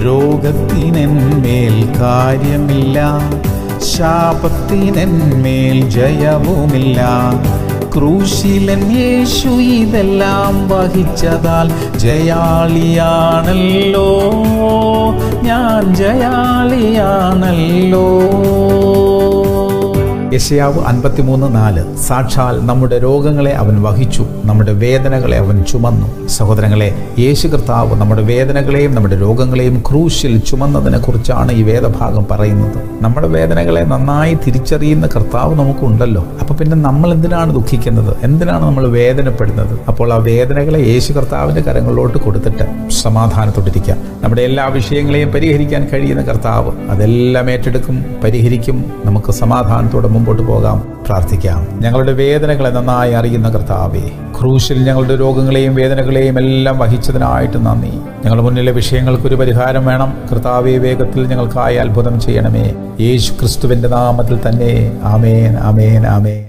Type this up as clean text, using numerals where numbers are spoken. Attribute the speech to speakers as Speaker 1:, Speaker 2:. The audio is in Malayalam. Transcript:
Speaker 1: രോഗത്തിനെന്മേൽ കാര്യമില്ല, ശാപത്തിനെന്മേൽ ജയവുമില്ല. ക്രൂശിലൻ യേശു ഇതെല്ലാം വഹിച്ചതാൽ ജയാളിയാണല്ലോ, ഞാൻ ജയാളിയാണല്ലോ. യെശയ്യാവ് 53:4. സാക്ഷാൽ നമ്മുടെ രോഗങ്ങളെ അവൻ വഹിച്ചു, നമ്മുടെ വേദനകളെ അവൻ ചുമന്നു. സഹോദരങ്ങളെ, യേശു കർത്താവ് നമ്മുടെ വേദനകളെയും നമ്മുടെ രോഗങ്ങളെയും ക്രൂശിൽ ചുമന്നതിനെ കുറിച്ചാണ് ഈ വേദഭാഗം പറയുന്നത്. നമ്മുടെ വേദനകളെ നന്നായി തിരിച്ചറിയുന്ന കർത്താവ് നമുക്കുണ്ടല്ലോ. അപ്പൊ പിന്നെ നമ്മൾ എന്തിനാണ് ദുഃഖിക്കുന്നത്? എന്തിനാണ് നമ്മൾ വേദനപ്പെടുന്നത്? അപ്പോൾ ആ വേദനകളെ യേശു കർത്താവിന്റെ കരങ്ങളിലോട്ട് കൊടുത്തിട്ട് സമാധാനത്തോട്ടിരിക്കാം. നമ്മുടെ എല്ലാ വിഷയങ്ങളെയും പരിഹരിക്കാൻ കഴിയുന്ന കർത്താവ് അതെല്ലാം ഏറ്റെടുക്കും, പരിഹരിക്കും. നമുക്ക് സമാധാനത്തോടെ മുമ്പോട്ട് പോകാം, പ്രാർത്ഥിക്കാം. ഞങ്ങളുടെ വേദനകളെ നന്നായി അറിയുന്ന കർത്താവേ, ക്രൂശിൽ ഞങ്ങളുടെ രോഗങ്ങളെയും വേദനകളെയും എല്ലാം വഹിച്ചതിനായിട്ട് നന്ദി. ഞങ്ങളുടെ മുന്നിലെ വിഷയങ്ങൾക്കൊരു പരിഹാരം വേണം കർത്താവേ. വേഗത്തിൽ ഞങ്ങൾക്കായി അത്ഭുതം ചെയ്യണമേ. യേശു ക്രിസ്തുവിന്റെ നാമത്തിൽ തന്നെ. ആമേൻ, ആമേൻ, ആമേൻ.